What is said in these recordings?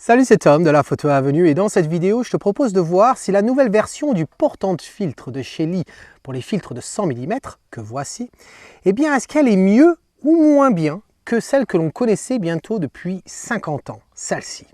Salut, c'est Tom de la Photo Avenue et dans cette vidéo, je te propose de voir si la nouvelle version du porte-filtre de chez Lee pour les filtres de 100 mm que voici, eh bien est-ce qu'elle est mieux ou moins bien que celle que l'on connaissait bientôt depuis 50 ans, celle-ci.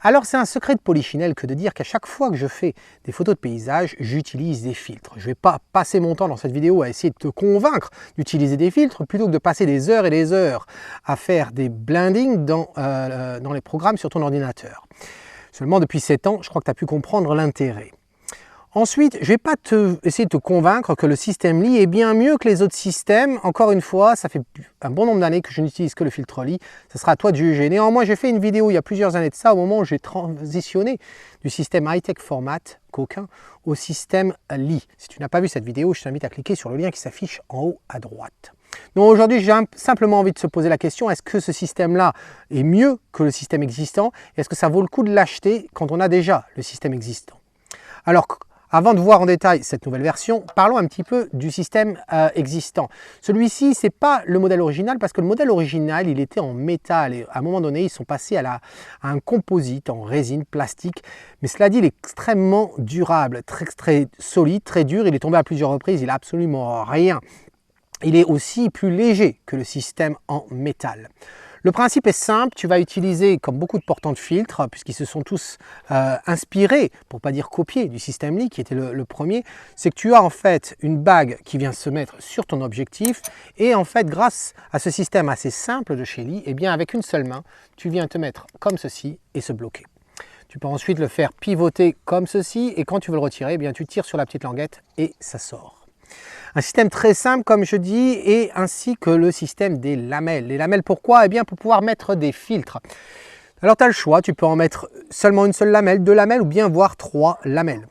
Alors c'est un secret de Polychinelle que de dire qu'à chaque fois que je fais des photos de paysage, j'utilise des filtres. Je ne vais pas passer mon temps dans cette vidéo à essayer de te convaincre d'utiliser des filtres plutôt que de passer des heures et des heures à faire des blending dans les programmes sur ton ordinateur. Seulement depuis 7 ans, je crois que tu as pu comprendre l'intérêt. Ensuite, je ne vais pas essayer de te convaincre que le système Lee est bien mieux que les autres systèmes. Encore une fois, ça fait un bon nombre d'années que je n'utilise que le filtre Lee. Ce sera à toi de juger. Néanmoins, j'ai fait une vidéo il y a plusieurs années de ça, au moment où j'ai transitionné du système high-tech format qu'aucun au système Lee. Si tu n'as pas vu cette vidéo, je t'invite à cliquer sur le lien qui s'affiche en haut à droite. Donc aujourd'hui, j'ai simplement envie de se poser la question, est-ce que ce système-là est mieux que le système existant? Est-ce que ça vaut le coup de l'acheter quand on a déjà le système existant? Alors, avant de voir en détail cette nouvelle version, parlons un petit peu du système existant. Celui-ci, ce n'est pas le modèle original parce que le modèle original, il était en métal et à un moment donné, ils sont passés à un composite en résine plastique. Mais cela dit, il est extrêmement durable, très solide, très dur. Il est tombé à plusieurs reprises, il n'a absolument rien. Il est aussi plus léger que le système en métal. Le principe est simple, tu vas utiliser, comme beaucoup de portants de filtres, puisqu'ils se sont tous inspirés, pour ne pas dire copiés, du système Lee qui était le premier, c'est que tu as en fait une bague qui vient se mettre sur ton objectif et en fait grâce à ce système assez simple de chez Lee, eh bien avec une seule main, tu viens te mettre comme ceci et se bloquer. Tu peux ensuite le faire pivoter comme ceci et quand tu veux le retirer, eh bien tu tires sur la petite languette et ça sort. Un système très simple, comme je dis, et ainsi que le système des lamelles. Les lamelles, pourquoi? Eh bien, pour pouvoir mettre des filtres. Alors, tu as le choix, tu peux en mettre seulement une seule lamelle, 2 lamelles ou bien voire 3 lamelles.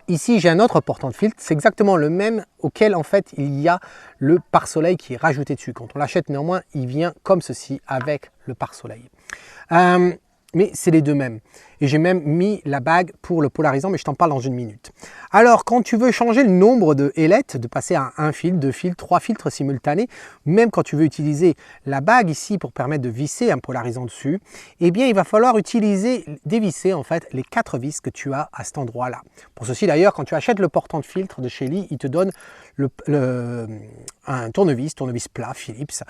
Ici, j'ai un autre portant de filtre, c'est exactement le même auquel, en fait, il y a le pare-soleil qui est rajouté dessus. Quand on l'achète, néanmoins, il vient comme ceci avec le pare-soleil. Mais c'est les deux mêmes. Et j'ai même mis la bague pour le polarisant, mais je t'en parle dans une minute. Alors, quand tu veux changer le nombre de ailettes, de passer à 1 fil, 2 fils, 3 filtres simultanés, même quand tu veux utiliser la bague ici pour permettre de visser un polarisant dessus, eh bien, il va falloir dévisser en fait les 4 vis que tu as à cet endroit-là. Pour ceci d'ailleurs, quand tu achètes le portant de filtre de chez Lee, il te donne un tournevis plat Philips,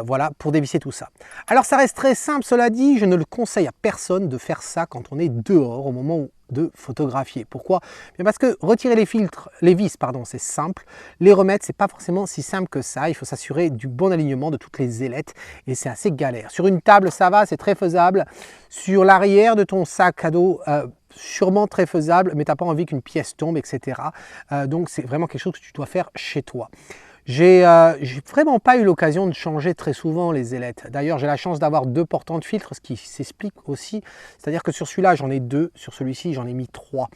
voilà, pour dévisser tout ça. Alors, ça reste très simple, cela dit, je ne le conseille à personne de faire ça quand on est dehors au moment de photographier. Pourquoi? Bien parce que retirer les vis, c'est simple. Les remettre, c'est pas forcément si simple que ça. Il faut s'assurer du bon alignement de toutes les ailettes et c'est assez galère. Sur une table, ça va, c'est très faisable. Sur l'arrière de ton sac à dos, sûrement très faisable, mais tu n'as pas envie qu'une pièce tombe, etc. Donc c'est vraiment quelque chose que tu dois faire chez toi. J'ai vraiment pas eu l'occasion de changer très souvent les ailettes. D'ailleurs, j'ai la chance d'avoir 2 portants de filtre, ce qui s'explique aussi. C'est-à-dire que sur celui-là, j'en ai 2, sur celui-ci, j'en ai mis 3.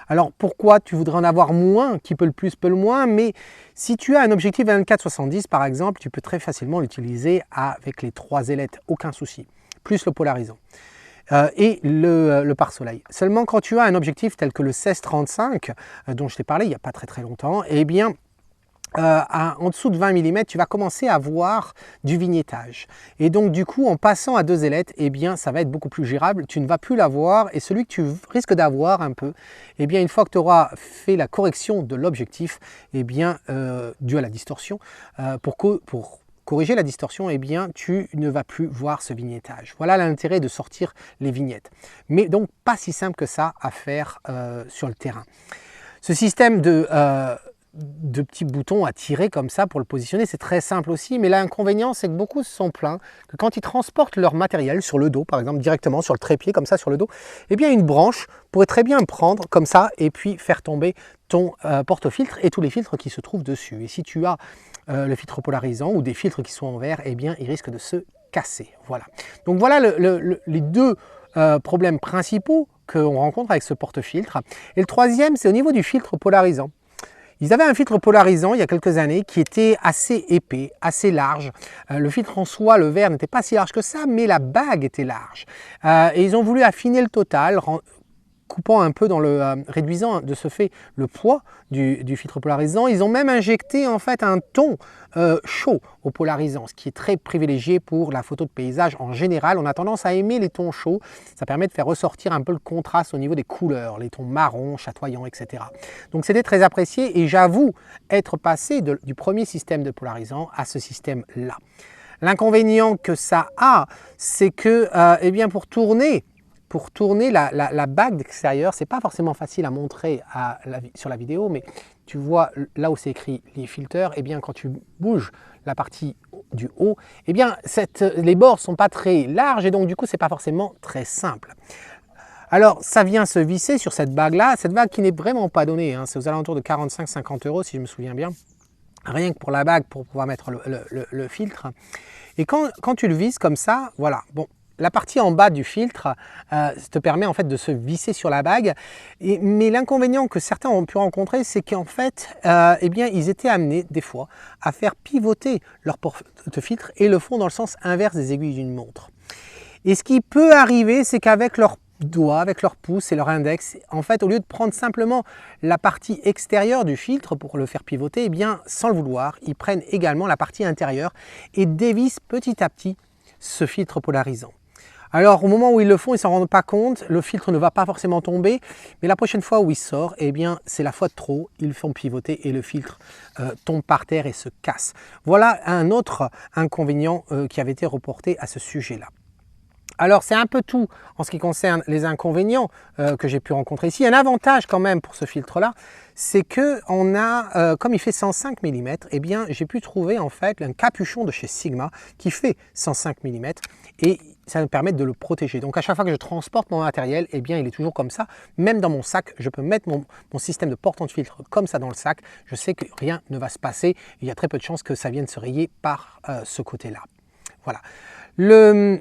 Alors, pourquoi tu voudrais en avoir moins? Qui peut le plus, peut le moins. Mais si tu as un objectif 24-70, par exemple, tu peux très facilement l'utiliser avec les 3 ailettes, aucun souci. Plus le polarisant. Et le pare-soleil. Seulement, quand tu as un objectif tel que le 16-35, dont je t'ai parlé il n'y a pas très longtemps, eh bien, en dessous de 20 mm, tu vas commencer à voir du vignettage. Et donc, du coup, en passant à 2 ailettes, eh bien, ça va être beaucoup plus gérable. Tu ne vas plus l'avoir. Et celui que tu risques d'avoir un peu, eh bien, une fois que tu auras fait la correction de l'objectif, eh bien, dû à la distorsion, pour corriger la distorsion, eh bien, tu ne vas plus voir ce vignettage. Voilà l'intérêt de sortir les vignettes. Mais donc, pas si simple que ça à faire sur le terrain. Ce système de petits boutons à tirer comme ça pour le positionner, c'est très simple aussi, mais l'inconvénient c'est que beaucoup se sont plaints que quand ils transportent leur matériel sur le dos, par exemple directement sur le trépied comme ça sur le dos, eh bien une branche pourrait très bien prendre comme ça et puis faire tomber ton porte-filtre et tous les filtres qui se trouvent dessus. Et si tu as le filtre polarisant ou des filtres qui sont en verre, eh bien ils risquent de se casser. Voilà. Donc voilà les 2 problèmes principaux qu'on rencontre avec ce porte-filtre. Et le troisième, c'est au niveau du filtre polarisant. Ils avaient un filtre polarisant il y a quelques années qui était assez épais, assez large. Le filtre en soi, le verre, n'était pas si large que ça, mais la bague était large. Et ils ont voulu affiner le total, coupant un peu dans le réduisant de ce fait le poids du filtre polarisant. Ils ont même injecté en fait un ton chaud au polarisant, ce qui est très privilégié pour la photo de paysage en général. On a tendance à aimer les tons chauds, ça permet de faire ressortir un peu le contraste au niveau des couleurs, les tons marron, chatoyants, etc. Donc c'était très apprécié et j'avoue être passé du premier système de polarisant à ce système-là. L'inconvénient que ça a, c'est que eh bien pour tourner la bague d'extérieur, c'est pas forcément facile à montrer sur la vidéo, mais tu vois là où c'est écrit les filters, eh bien quand tu bouges la partie du haut, eh bien les bords sont pas très larges et donc du coup c'est pas forcément très simple. Alors ça vient se visser sur cette bague là, cette bague qui n'est vraiment pas donnée, hein, c'est aux alentours de 45-50 € si je me souviens bien, rien que pour la bague pour pouvoir mettre le filtre. Et quand tu le visses comme ça, voilà, bon. La partie en bas du filtre te permet en fait de se visser sur la bague, mais l'inconvénient que certains ont pu rencontrer, c'est qu'en fait, eh bien, ils étaient amenés des fois à faire pivoter leur porte-filtre et le font dans le sens inverse des aiguilles d'une montre. Et ce qui peut arriver, c'est qu'avec leurs doigts, avec leur pouce et leur index, en fait, au lieu de prendre simplement la partie extérieure du filtre pour le faire pivoter, eh bien, sans le vouloir, ils prennent également la partie intérieure et dévissent petit à petit ce filtre polarisant. Alors au moment où ils le font, ils ne s'en rendent pas compte, le filtre ne va pas forcément tomber, mais la prochaine fois où il sort, eh bien c'est la fois de trop, ils le font pivoter et le filtre tombe par terre et se casse. Voilà un autre inconvénient qui avait été reporté à ce sujet-là. Alors c'est un peu tout en ce qui concerne les inconvénients que j'ai pu rencontrer ici. Un avantage quand même pour ce filtre-là, c'est que on a, comme il fait 105 mm, eh bien j'ai pu trouver en fait un capuchon de chez Sigma qui fait 105 mm et ça me permet de le protéger. Donc à chaque fois que je transporte mon matériel, eh bien il est toujours comme ça. Même dans mon sac, je peux mettre mon système de portant de filtre comme ça dans le sac. Je sais que rien ne va se passer. Il y a très peu de chances que ça vienne se rayer par ce côté-là. Voilà. Le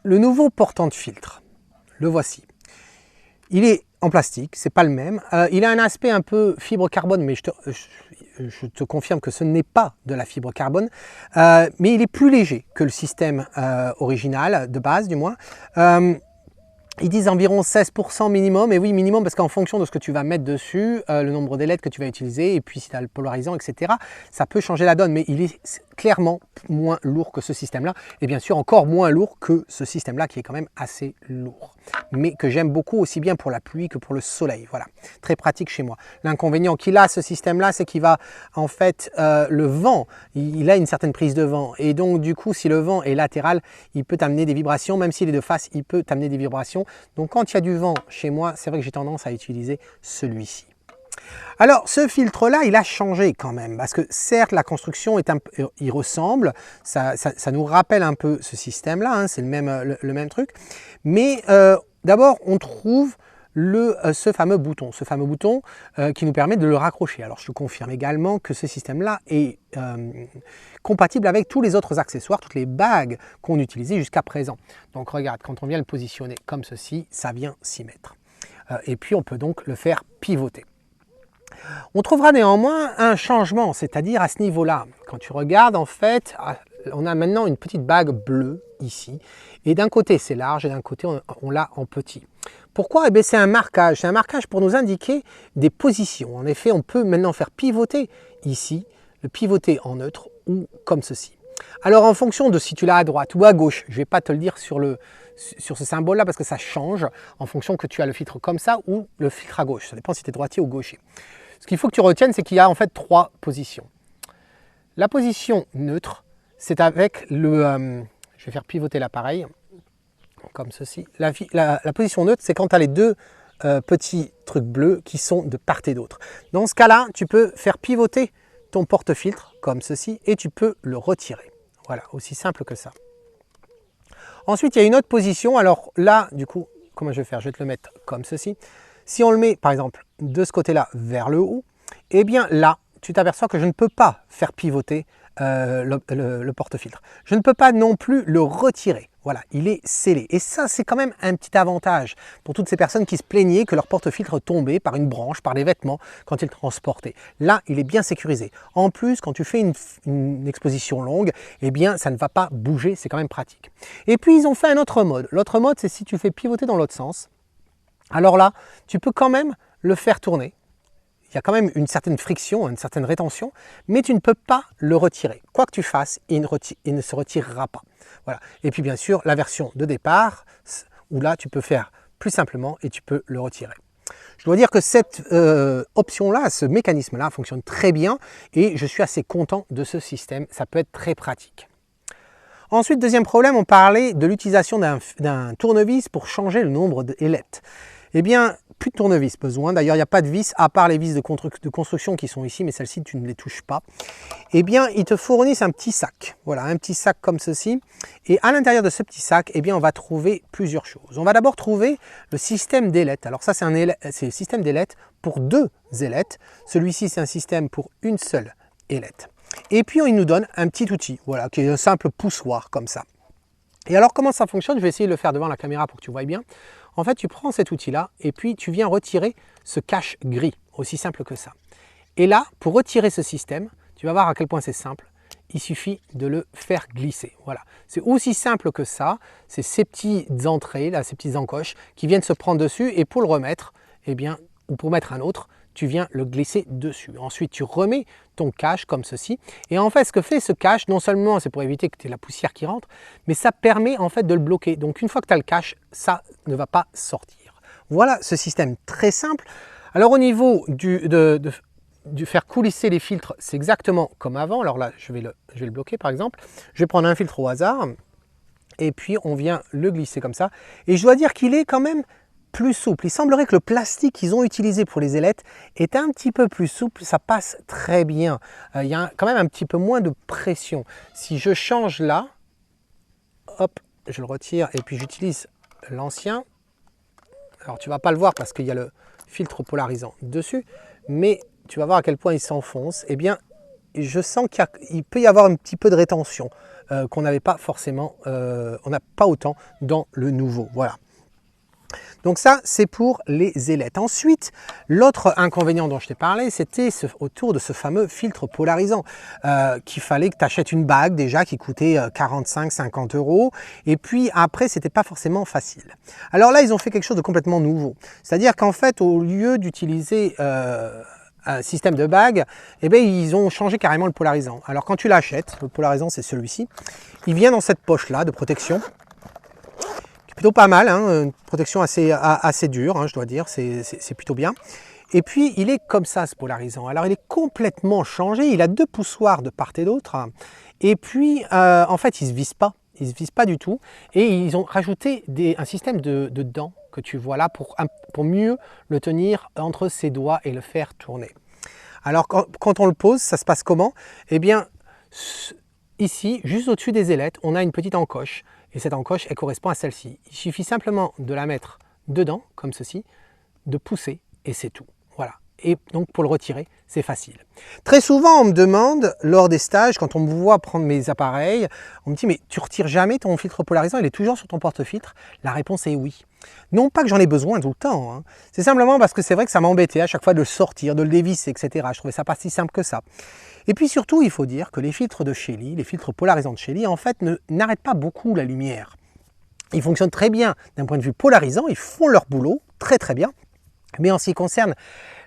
nouveau portant de filtre, le voici. Il est en plastique, c'est pas le même. Il a un aspect un peu fibre carbone, mais je te confirme que ce n'est pas de la fibre carbone. Mais il est plus léger que le système original, de base du moins. Ils disent environ 16% minimum, et oui minimum parce qu'en fonction de ce que tu vas mettre dessus, le nombre d'ailettes que tu vas utiliser, et puis si tu as le polarisant, etc., ça peut changer la donne, mais il est clairement moins lourd que ce système-là, et bien sûr encore moins lourd que ce système-là qui est quand même assez lourd, mais que j'aime beaucoup aussi bien pour la pluie que pour le soleil, voilà, très pratique chez moi. L'inconvénient qu'il a ce système-là, c'est qu'il va en fait, le vent, il a une certaine prise de vent, et donc du coup si le vent est latéral, il peut t'amener des vibrations, même s'il est de face, il peut t'amener des vibrations. Donc quand il y a du vent chez moi, c'est vrai que j'ai tendance à utiliser celui-ci. Alors ce filtre-là, il a changé quand même, parce que certes la construction est il ressemble, ça nous rappelle un peu ce système-là, hein, c'est le même truc, mais d'abord on trouve ce fameux bouton qui nous permet de le raccrocher. Alors je te confirme également que ce système-là est compatible avec tous les autres accessoires, toutes les bagues qu'on utilisait jusqu'à présent. Donc regarde, quand on vient le positionner comme ceci, ça vient s'y mettre. Et puis on peut donc le faire pivoter. On trouvera néanmoins un changement, c'est-à-dire à ce niveau-là. Quand tu regardes, en fait, on a maintenant une petite bague bleue ici. Et d'un côté, c'est large et d'un côté, on l'a en petit. Pourquoi? Eh bien, c'est un marquage. C'est un marquage pour nous indiquer des positions. En effet, on peut maintenant faire pivoter ici, le pivoter en neutre ou comme ceci. Alors, en fonction de si tu l'as à droite ou à gauche, je ne vais pas te le dire sur ce symbole-là parce que ça change en fonction que tu as le filtre comme ça ou le filtre à gauche. Ça dépend si tu es droitier ou gaucher. Ce qu'il faut que tu retiennes, c'est qu'il y a en fait 3 positions. La position neutre, c'est avec je vais faire pivoter l'appareil, comme ceci. La position neutre, c'est quand tu as les deux petits trucs bleus qui sont de part et d'autre. Dans ce cas-là, tu peux faire pivoter ton porte-filtre, comme ceci, et tu peux le retirer. Voilà, aussi simple que ça. Ensuite, il y a une autre position. Alors là, du coup, comment je vais faire? Je vais te le mettre comme ceci. Si on le met, par exemple, de ce côté-là vers le haut, eh bien là, tu t'aperçois que je ne peux pas faire pivoter le porte-filtre. Je ne peux pas non plus le retirer. Voilà, il est scellé. Et ça, c'est quand même un petit avantage pour toutes ces personnes qui se plaignaient que leur porte-filtre tombait par une branche, par les vêtements, quand ils transportaient. Là, il est bien sécurisé. En plus, quand tu fais une exposition longue, eh bien, ça ne va pas bouger, c'est quand même pratique. Et puis, ils ont fait un autre mode. L'autre mode, c'est si tu fais pivoter dans l'autre sens, alors là, tu peux quand même le faire tourner. Il y a quand même une certaine friction, une certaine rétention, mais tu ne peux pas le retirer. Quoi que tu fasses, il ne se retirera pas. Voilà. Et puis bien sûr, la version de départ, où là, tu peux faire plus simplement et tu peux le retirer. Je dois dire que cette option-là, ce mécanisme-là fonctionne très bien et je suis assez content de ce système. Ça peut être très pratique. Ensuite, deuxième problème, on parlait de l'utilisation d'un tournevis pour changer le nombre d'ailettes. Eh bien, plus de tournevis besoin. D'ailleurs, il n'y a pas de vis, à part les vis de construction qui sont ici, mais celles-ci, tu ne les touches pas. Eh bien, ils te fournissent un petit sac. Voilà, un petit sac comme ceci. Et à l'intérieur de ce petit sac, eh bien, on va trouver plusieurs choses. On va d'abord trouver le système d'ailettes. Alors ça, c'est le système d'ailettes pour 2 ailettes. Celui-ci, c'est un système pour une seule ailette. Et puis, il nous donne un petit outil, voilà, qui est un simple poussoir comme ça. Et alors, comment ça fonctionne? Je vais essayer de le faire devant la caméra pour que tu vois bien. En fait, tu prends cet outil-là et puis tu viens retirer ce cache gris, aussi simple que ça. Et là, pour retirer ce système, tu vas voir à quel point c'est simple. Il suffit de le faire glisser. Voilà, c'est aussi simple que ça. C'est ces petites entrées, là, ces petites encoches qui viennent se prendre dessus. Et pour le remettre, eh bien, ou pour mettre un autre, tu viens le glisser dessus. Ensuite, tu remets ton cache comme ceci. Et en fait, ce que fait ce cache, non seulement c'est pour éviter que tu aies la poussière qui rentre, mais ça permet en fait de le bloquer. Donc une fois que tu as le cache, ça ne va pas sortir. Voilà ce système très simple. Alors au niveau du faire coulisser les filtres, c'est exactement comme avant. Alors là, je vais le bloquer par exemple. Je vais prendre un filtre au hasard et puis on vient le glisser comme ça. Et je dois dire qu'il est quand même plus souple. Il semblerait que le plastique qu'ils ont utilisé pour les ailettes est un petit peu plus souple, ça passe très bien. Il y a quand même un petit peu moins de pression. Si je change là, hop, je le retire et puis j'utilise l'ancien. Alors tu ne vas pas le voir parce qu'il y a le filtre polarisant dessus, mais tu vas voir à quel point il s'enfonce. Eh bien, je sens qu'il peut y avoir un petit peu de rétention qu'on n'avait pas forcément, on n'a pas autant dans le nouveau. Voilà. Donc ça, c'est pour les ailettes. Ensuite, l'autre inconvénient dont je t'ai parlé, c'était autour de ce fameux filtre polarisant qu'il fallait que tu achètes une bague déjà qui coûtait 45-50 €. Et puis après, c'était pas forcément facile. Alors là, ils ont fait quelque chose de complètement nouveau. C'est-à-dire qu'en fait, au lieu d'utiliser un système de bague, eh bien, ils ont changé carrément le polarisant. Alors quand tu l'achètes, le polarisant c'est celui-ci, il vient dans cette poche-là de protection. Plutôt pas mal, hein, une protection assez dure, hein, je dois dire, c'est plutôt bien. Et puis il est comme ça ce polarisant. Alors il est complètement changé, il a 2 poussoirs de part et d'autre. Et puis en fait il ne se vise pas, il se vise pas du tout. Et ils ont rajouté un système de dents que tu vois là pour mieux le tenir entre ses doigts et le faire tourner. Alors quand on le pose, ça se passe comment? Eh bien ici, juste au-dessus des ailettes, on a une petite encoche. Et cette encoche, elle correspond à celle-ci. Il suffit simplement de la mettre dedans, comme ceci, de pousser, et c'est tout. Voilà. Et donc, pour le retirer, c'est facile. Très souvent, on me demande, lors des stages, quand on me voit prendre mes appareils, on me dit, mais tu retires jamais ton filtre polarisant, il est toujours sur ton porte-filtre? La réponse est oui. Non pas que j'en ai besoin tout le temps, hein. C'est simplement parce que c'est vrai que ça m'embêtait à chaque fois de le sortir, de le dévisser, etc. Je trouvais ça pas si simple que ça. Et puis surtout, il faut dire que les filtres de Shelly, les filtres polarisants de Shelly, en fait, n'arrêtent pas beaucoup la lumière. Ils fonctionnent très bien d'un point de vue polarisant, ils font leur boulot très très bien. Mais en ce qui concerne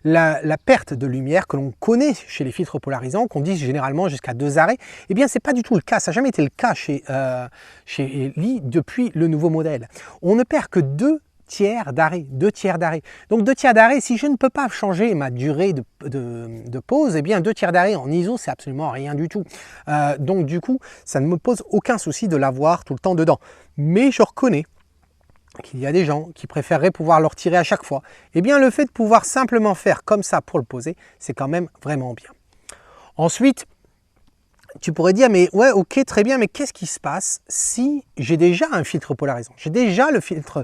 la perte de lumière que l'on connaît chez les filtres polarisants, qu'on dit généralement jusqu'à 2 arrêts, eh bien c'est pas du tout le cas, ça n'a jamais été le cas chez Shelly depuis le nouveau modèle. On ne perd que 2 tiers d'arrêt, 2 tiers d'arrêt. Donc 2 tiers d'arrêt, si je ne peux pas changer ma durée de pause, eh bien 2 tiers d'arrêt en ISO, c'est absolument rien du tout. Donc du coup, ça ne me pose aucun souci de l'avoir tout le temps dedans. Mais je reconnais qu'il y a des gens qui préféreraient pouvoir le retirer à chaque fois. Eh bien le fait de pouvoir simplement faire comme ça pour le poser, c'est quand même vraiment bien. Ensuite, tu pourrais dire, mais ouais, ok, très bien, mais qu'est-ce qui se passe si j'ai déjà un filtre polarisant? J'ai déjà le filtre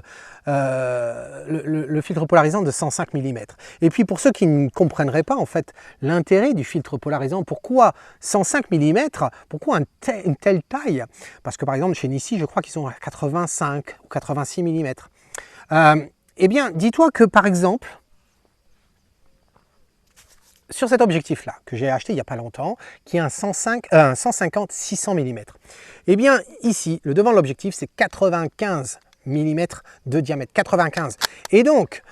polarisant de 105 mm. Et puis pour ceux qui ne comprendraient pas en fait l'intérêt du filtre polarisant, pourquoi 105 mm? Pourquoi une telle taille? Parce que par exemple chez Nissi, je crois qu'ils sont à 85 ou 86 mm. Eh bien, dis-toi que par exemple, sur cet objectif-là, que j'ai acheté il n'y a pas longtemps, qui est un 150-600 mm, eh bien ici, le devant de l'objectif, c'est 95 mm de diamètre, 95. Et donc,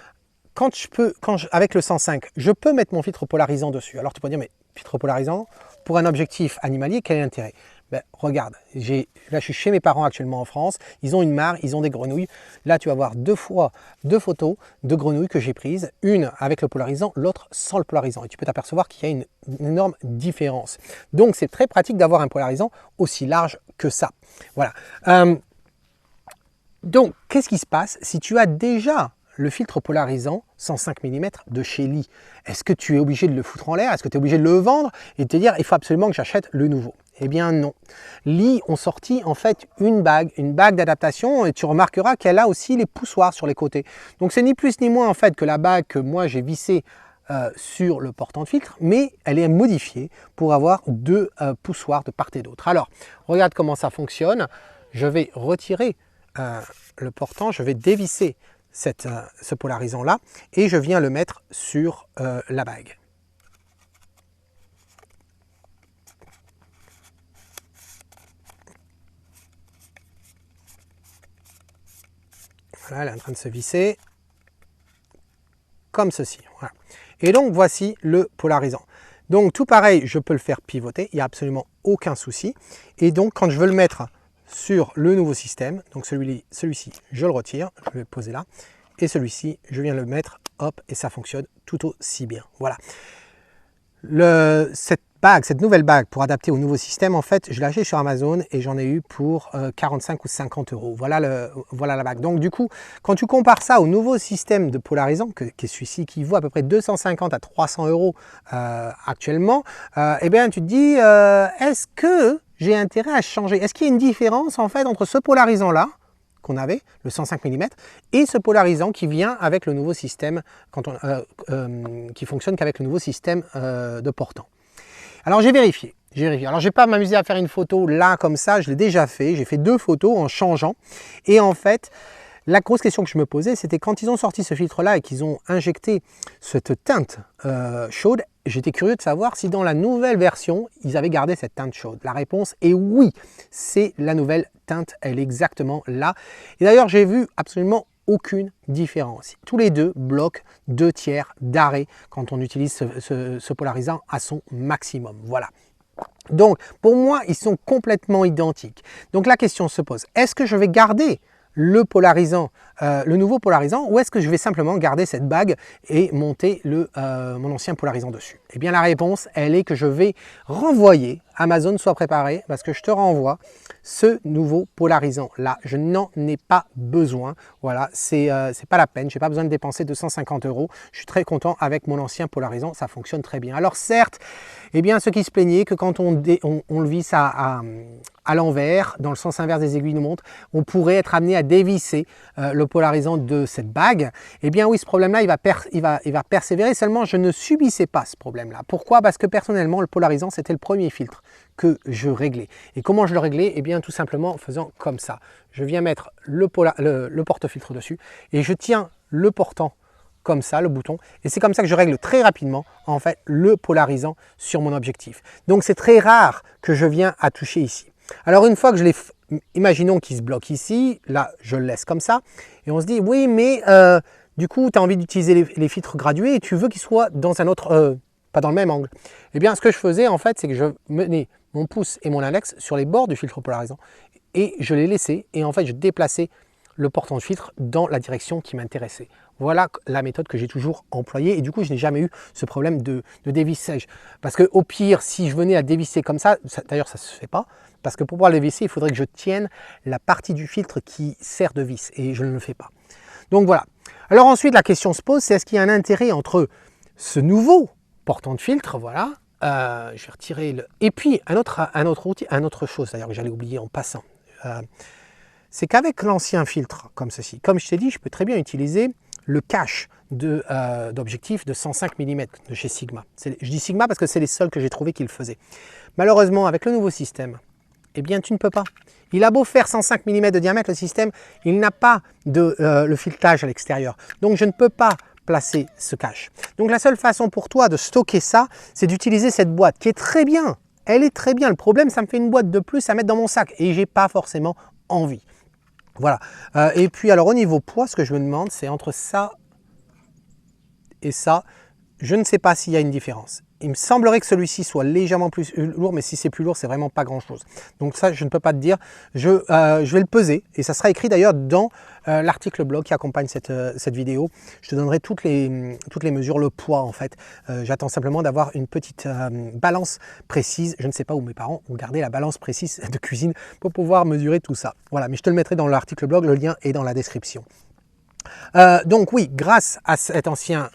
avec le 105, je peux mettre mon filtre polarisant dessus. Alors tu peux dire, mais filtre polarisant, pour un objectif animalier, quel est l'intérêt? Ben, regarde, là je suis chez mes parents actuellement en France, ils ont une mare, ils ont des grenouilles. Là tu vas voir deux photos de grenouilles que j'ai prises, une avec le polarisant, l'autre sans le polarisant. Et tu peux t'apercevoir qu'il y a une énorme différence. Donc c'est très pratique d'avoir un polarisant aussi large que ça. Voilà. Donc qu'est-ce qui se passe si tu as déjà le filtre polarisant 105 mm de chez Lee? Est-ce que tu es obligé de le foutre en l'air? Est-ce que tu es obligé de le vendre et de te dire il faut absolument que j'achète le nouveau? Eh bien non. Lee ont sorti en fait une bague d'adaptation, et tu remarqueras qu'elle a aussi les poussoirs sur les côtés. Donc c'est ni plus ni moins en fait que la bague que moi j'ai vissée sur le portant de filtre, mais elle est modifiée pour avoir deux poussoirs de part et d'autre. Alors regarde comment ça fonctionne. Je vais retirer le portant, je vais dévisser ce polarisant là et je viens le mettre sur la bague. Voilà, elle est en train de se visser comme ceci. Voilà. Et donc voici le polarisant. Donc tout pareil, je peux le faire pivoter, il n'y a absolument aucun souci. Et donc quand je veux le mettre sur le nouveau système, donc celui-ci, je le retire, je vais le poser là. Et celui-ci, je viens le mettre, hop, et ça fonctionne tout aussi bien. Voilà. Cette nouvelle bague pour adapter au nouveau système, en fait, je l'ai acheté sur Amazon et j'en ai eu pour 45 ou 50 euros. Voilà la bague. Donc du coup, quand tu compares ça au nouveau système de polarisant, qui est celui-ci, qui vaut à peu près 250 à 300 euros actuellement, eh bien tu te dis, est-ce que j'ai intérêt à changer? Est-ce qu'il y a une différence en fait entre ce polarisant-là, qu'on avait, le 105 mm, et ce polarisant qui vient avec le nouveau système, qui fonctionne qu'avec le nouveau système de portant? Alors j'ai vérifié. Alors je ne vais pas m'amuser à faire une photo là comme ça, je l'ai déjà fait. J'ai fait deux photos en changeant. Et en fait, la grosse question que je me posais, c'était quand ils ont sorti ce filtre-là et qu'ils ont injecté cette teinte chaude, j'étais curieux de savoir si dans la nouvelle version, ils avaient gardé cette teinte chaude. La réponse est oui, c'est la nouvelle teinte, elle est exactement là. Et d'ailleurs, j'ai vu absolument aucune différence. Tous les deux bloquent 2/3 d'arrêt quand on utilise ce polarisant à son maximum. Voilà. Donc, pour moi, ils sont complètement identiques. Donc, la question se pose, est-ce que je vais garder le nouveau polarisant, ou est-ce que je vais simplement garder cette bague et monter mon ancien polarisant dessus? Eh bien la réponse, elle est que je vais renvoyer, Amazon soit préparé, parce que je te renvoie ce nouveau polarisant là. Je n'en ai pas besoin. Voilà, c'est pas la peine, j'ai pas besoin de dépenser 250 euros. Je suis très content avec mon ancien polarisant, ça fonctionne très bien. Alors certes, eh bien ceux qui se plaignaient que quand on le visse à l'envers, dans le sens inverse des aiguilles de montre, on pourrait être amené à dévisser le polarisant de cette bague. Eh bien oui, ce problème-là, il va persévérer, seulement je ne subissais pas ce problème-là. Pourquoi? Parce que personnellement, le polarisant, c'était le premier filtre que je réglais. Et comment je le réglais? Eh bien tout simplement en faisant comme ça. Je viens mettre le porte-filtre dessus et je tiens le portant comme ça, le bouton, et c'est comme ça que je règle très rapidement en fait le polarisant sur mon objectif. Donc c'est très rare que je viens à toucher ici. Alors une fois que je l'ai, imaginons qu'il se bloque ici, là je le laisse comme ça, et on se dit oui mais du coup tu as envie d'utiliser les filtres gradués et tu veux qu'ils soient dans un autre, pas dans le même angle. Eh bien ce que je faisais en fait, c'est que je menais mon pouce et mon index sur les bords du filtre polarisant et je les laissais, et en fait je déplaçais le portant de filtre dans la direction qui m'intéressait. Voilà la méthode que j'ai toujours employée, et du coup je n'ai jamais eu ce problème de dévissage. Parce que au pire, si je venais à dévisser comme ça, d'ailleurs ça ne se fait pas, parce que pour pouvoir le dévisser, il faudrait que je tienne la partie du filtre qui sert de vis, et je ne le fais pas. Donc voilà. Alors ensuite la question se pose, c'est est-ce qu'il y a un intérêt entre ce nouveau portant de filtre, voilà, je vais retirer le... Et puis un autre chose d'ailleurs que j'allais oublier en passant, c'est qu'avec l'ancien filtre comme ceci, comme je t'ai dit, je peux très bien utiliser le cache d'objectif de 105 mm de chez Sigma. Je dis Sigma parce que c'est les seuls que j'ai trouvé qui le faisaient. Malheureusement, avec le nouveau système, eh bien tu ne peux pas. Il a beau faire 105 mm de diamètre, le système, il n'a pas le filetage à l'extérieur. Donc je ne peux pas placer ce cache. Donc la seule façon pour toi de stocker ça, c'est d'utiliser cette boîte qui est très bien. Elle est très bien. Le problème, ça me fait une boîte de plus à mettre dans mon sac et j'ai pas forcément envie. Voilà. Et puis alors au niveau poids, ce que je me demande, c'est entre ça et ça. Je ne sais pas s'il y a une différence. Il me semblerait que celui-ci soit légèrement plus lourd, mais si c'est plus lourd, c'est vraiment pas grand-chose. Donc ça, je ne peux pas te dire. Je vais le peser, et ça sera écrit d'ailleurs dans l'article blog qui accompagne cette vidéo. Je te donnerai toutes les mesures, le poids en fait. J'attends simplement d'avoir une petite balance précise. Je ne sais pas où mes parents ont gardé la balance précise de cuisine pour pouvoir mesurer tout ça. Voilà, mais je te le mettrai dans l'article blog, le lien est dans la description. Donc oui, grâce à cet ancien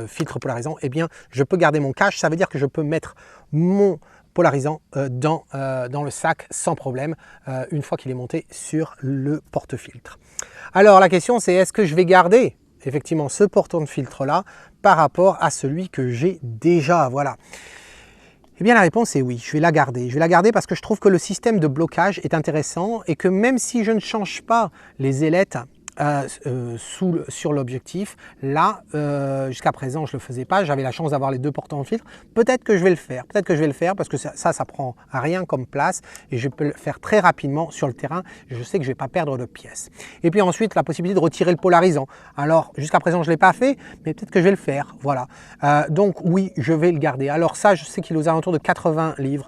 filtre polarisant, eh bien, je peux garder mon cache. Ça veut dire que je peux mettre mon polarisant dans le sac sans problème une fois qu'il est monté sur le porte-filtre. Alors la question c'est, est-ce que je vais garder effectivement ce porte-filtre là par rapport à celui que j'ai déjà? Voilà. Eh bien la réponse est oui, je vais la garder. Je vais la garder parce que je trouve que le système de blocage est intéressant et que même si je ne change pas les ailettes sur l'objectif, là jusqu'à présent je ne le faisais pas, j'avais la chance d'avoir les deux porte-filtres. Peut-être que je vais le faire, parce que ça prend rien comme place et je peux le faire très rapidement sur le terrain. Je sais que je ne vais pas perdre de pièces. Et puis ensuite la possibilité de retirer le polarisant. Alors jusqu'à présent je ne l'ai pas fait, mais peut-être que je vais le faire. Voilà. Donc oui, je vais le garder. Alors ça, je sais qu'il est aux alentours de 80 livres.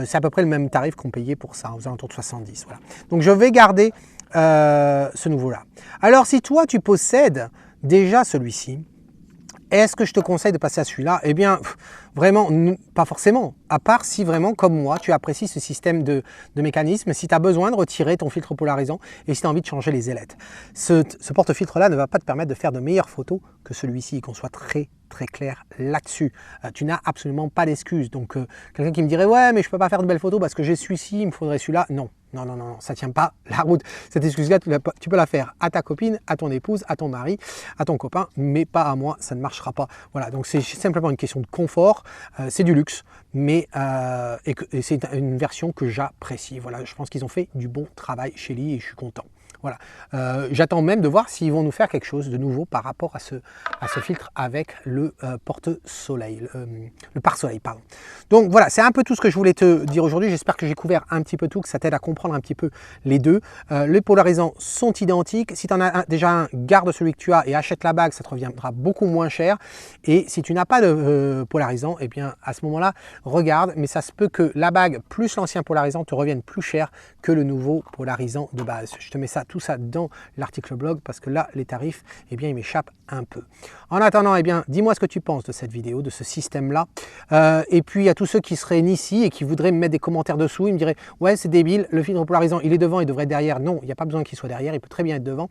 C'est à peu près le même tarif qu'on payait pour ça, aux alentours de 70. Voilà. Donc je vais garder ce nouveau-là. Alors si toi tu possèdes déjà celui-ci, est-ce que je te conseille de passer à celui-là? Eh bien, vraiment, pas forcément. À part si vraiment, comme moi, tu apprécies ce système de mécanisme, si tu as besoin de retirer ton filtre polarisant et si tu as envie de changer les ailettes. Ce porte-filtre-là ne va pas te permettre de faire de meilleures photos que celui-ci, qu'on soit très clair là-dessus. Tu n'as absolument pas d'excuses. Donc, quelqu'un qui me dirait « Ouais, mais je ne peux pas faire de belles photos parce que j'ai celui-ci, il me faudrait celui-là. » Non. Non, ça ne tient pas la route. Cette excuse-là, tu peux la faire à ta copine, à ton épouse, à ton mari, à ton copain, mais pas à moi, ça ne marchera pas. Voilà, donc c'est simplement une question de confort, c'est du luxe, mais et c'est une version que j'apprécie. Voilà, je pense qu'ils ont fait du bon travail chez Lee et je suis content. Voilà. J'attends même de voir s'ils vont nous faire quelque chose de nouveau par rapport à ce filtre avec le porte-soleil, le pare-soleil, pardon. Donc voilà, c'est un peu tout ce que je voulais te dire aujourd'hui. J'espère que j'ai couvert un petit peu tout, que ça t'aide à comprendre un petit peu les deux. Les polarisants sont identiques. Si tu en as déjà un, garde celui que tu as et achète la bague, ça te reviendra beaucoup moins cher. Et si tu n'as pas de polarisant, eh bien à ce moment-là, regarde, mais ça se peut que la bague plus l'ancien polarisant te revienne plus cher que le nouveau polarisant de base. Je te mets tout ça dans l'article blog parce que là les tarifs, eh bien ils m'échappent un peu. En attendant, eh bien dis-moi ce que tu penses de cette vidéo, de ce système là, et puis à tous ceux qui seraient ici et qui voudraient me mettre des commentaires dessous, ils me diraient ouais c'est débile, le filtre polarisant il est devant, il devrait être derrière. Non, il n'y a pas besoin qu'il soit derrière, il peut très bien être devant.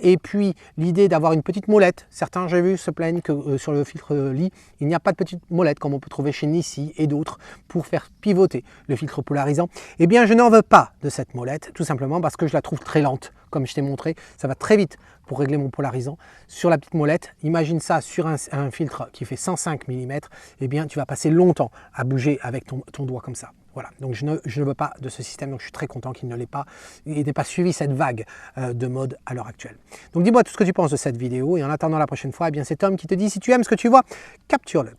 Et puis l'idée d'avoir une petite molette, certains j'ai vu se plaignent que sur le filtre Lee il n'y a pas de petite molette comme on peut trouver chez Nissi et d'autres pour faire pivoter le filtre polarisant. Eh bien je n'en veux pas de cette molette, tout simplement parce que je la trouve très lente, comme je t'ai montré, ça va très vite pour régler mon polarisant. Sur la petite molette, imagine ça sur un filtre qui fait 105 mm, eh bien tu vas passer longtemps à bouger avec ton doigt comme ça. Voilà, donc je ne veux pas de ce système, donc je suis très content qu'il n'ait pas suivi cette vague de mode à l'heure actuelle. Donc dis-moi tout ce que tu penses de cette vidéo, et en attendant la prochaine fois, eh bien c'est Tom qui te dit, si tu aimes ce que tu vois, capture-le.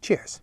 Cheers!